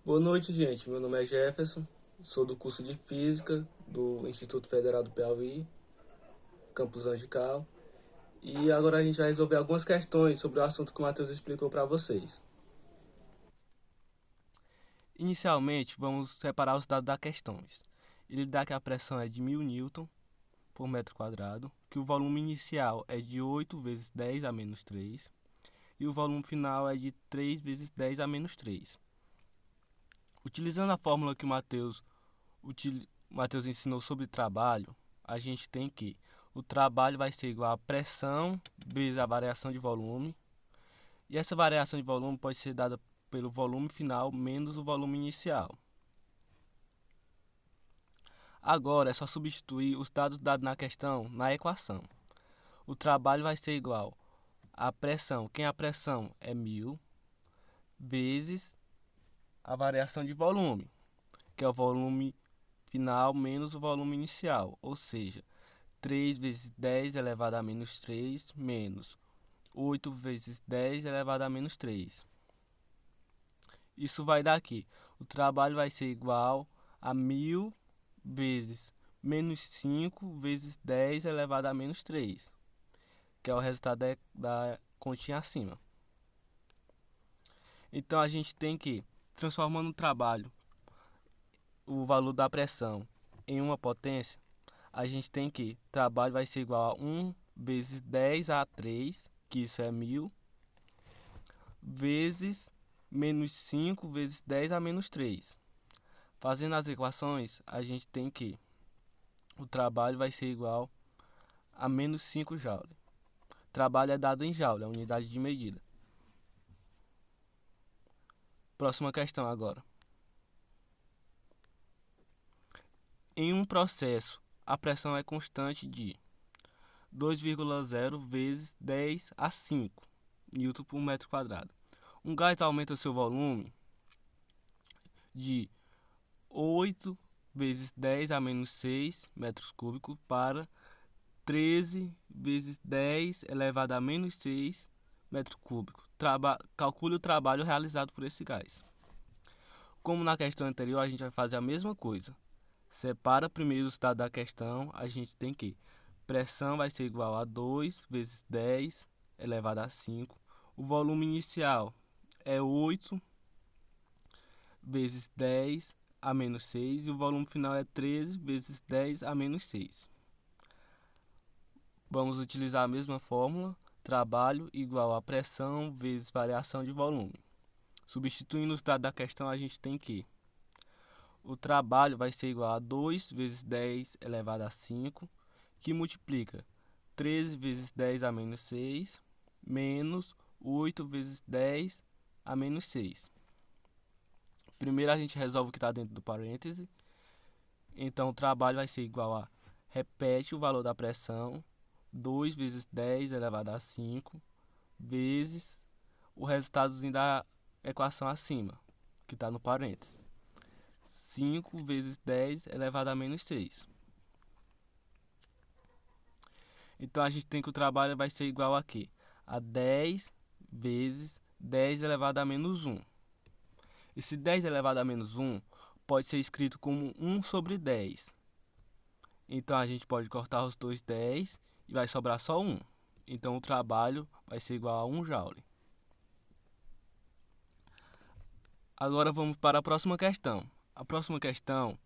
Boa noite, gente. Meu nome é Jefferson, sou do curso de Física do Instituto Federal do Piauí, Campus Angical. E agora a gente vai resolver algumas questões sobre o assunto que o Matheus explicou para vocês. Inicialmente, vamos separar os dados das questões. Ele dá que a pressão é de 1000 newton por metro quadrado, que o volume inicial é de 8 vezes 10 a menos 3 e o volume final é de 3 vezes 10 a menos 3. Utilizando a fórmula que o Matheus ensinou sobre trabalho, a gente tem que o trabalho vai ser igual a pressão vezes a variação de volume, e essa variação de volume pode ser dada pelo volume final menos o volume inicial. Agora é só substituir os dados na questão na equação. O trabalho vai ser igual a pressão, a pressão é 1000, vezes a variação de volume, que é o volume final menos o volume inicial, ou seja, 3 vezes 10 elevado a menos 3 menos 8 vezes 10 elevado a menos 3. Isso vai dar aqui. O trabalho vai ser igual a 1000 vezes menos 5 vezes 10 elevado a menos 3, que é o resultado da continha acima. Então a gente tem que, transformando o trabalho, o valor da pressão, em uma potência, a gente tem que trabalho vai ser igual a 1 vezes 10 a 3, que isso é 1000, vezes menos 5 vezes 10 a menos 3. Fazendo as equações, a gente tem que o trabalho vai ser igual a menos 5 joule. Trabalho é dado em joule, é a unidade de medida. Próxima questão agora. Em um processo, a pressão é constante de 2,0 vezes 10 a 5 Newton por metro quadrado. Um gás aumenta seu volume de 8 vezes 10 a menos 6 metros cúbicos para 13 vezes 10 elevado a menos 6 metros cúbicos. Calcule o trabalho realizado por esse gás. Como na questão anterior, a gente vai fazer a mesma coisa. Separa primeiro o estado da questão, a gente tem que pressão vai ser igual a 2 vezes 10 elevado a 5. O volume inicial é 8 vezes 10 a menos 6 e o volume final é 13 vezes 10 a menos 6. Vamos utilizar a mesma fórmula, trabalho igual a pressão vezes variação de volume. Substituindo os dados da questão, a gente tem que o trabalho vai ser igual a 2 vezes 10 elevado a 5, que multiplica 13 vezes 10 a menos 6, menos 8 vezes 10 a menos 6. Primeiro a gente resolve o que está dentro do parêntese. Então o trabalho vai ser igual a, repete o valor da pressão, 2 vezes 10 elevado a 5, vezes o resultadozinho da equação acima, que está no parênteses. 5 vezes 10 elevado a menos 6. Então a gente tem que o trabalho vai ser igual a quê? A 10 vezes 10 elevado a menos 1. Esse 10 elevado a menos 1 pode ser escrito como 1 sobre 10. Então a gente pode cortar os dois 10 e vai sobrar só 1. Então o trabalho vai ser igual a 1 joule. Agora vamos para a próxima questão. A próxima questão,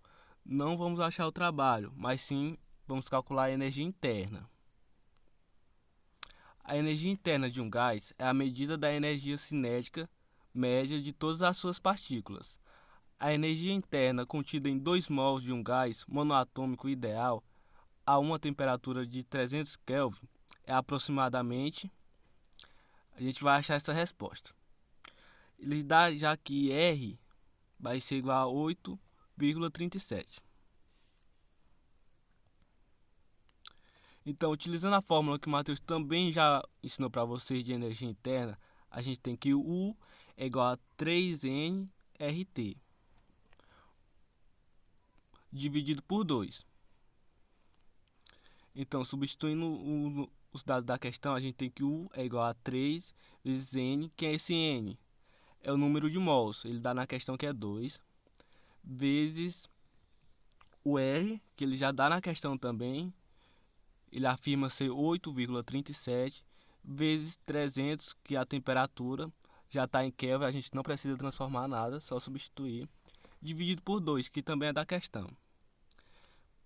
não vamos achar o trabalho, mas sim vamos calcular a energia interna. A energia interna de um gás é a medida da energia cinética média de todas as suas partículas. A energia interna contida em 2 mols de um gás monoatômico ideal a uma temperatura de 300 Kelvin é aproximadamente, a gente vai achar essa resposta. Ele dá já que R vai ser igual a 8,37. Então, utilizando a fórmula que o Matheus também já ensinou para vocês de energia interna, a gente tem que o U é igual a 3nRT dividido por 2. Então, substituindo os dados da questão, a gente tem que U é igual a 3 vezes N, que é esse N? é o número de mols, ele dá na questão que é 2, vezes o R, que ele já dá na questão também, ele afirma ser 8,37, vezes 300, que é a temperatura, já está em Kelvin, a gente não precisa transformar nada, só substituir, dividido por 2, que também é da questão.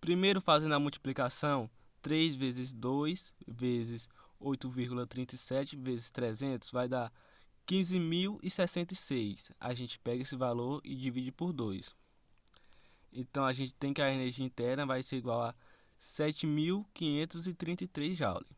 Primeiro, fazendo a multiplicação, 3 vezes 2 vezes 8,37 vezes 300 vai dar 15.066. A gente pega esse valor e divide por 2. Então a gente tem que a energia interna vai ser igual a 7.533 joules.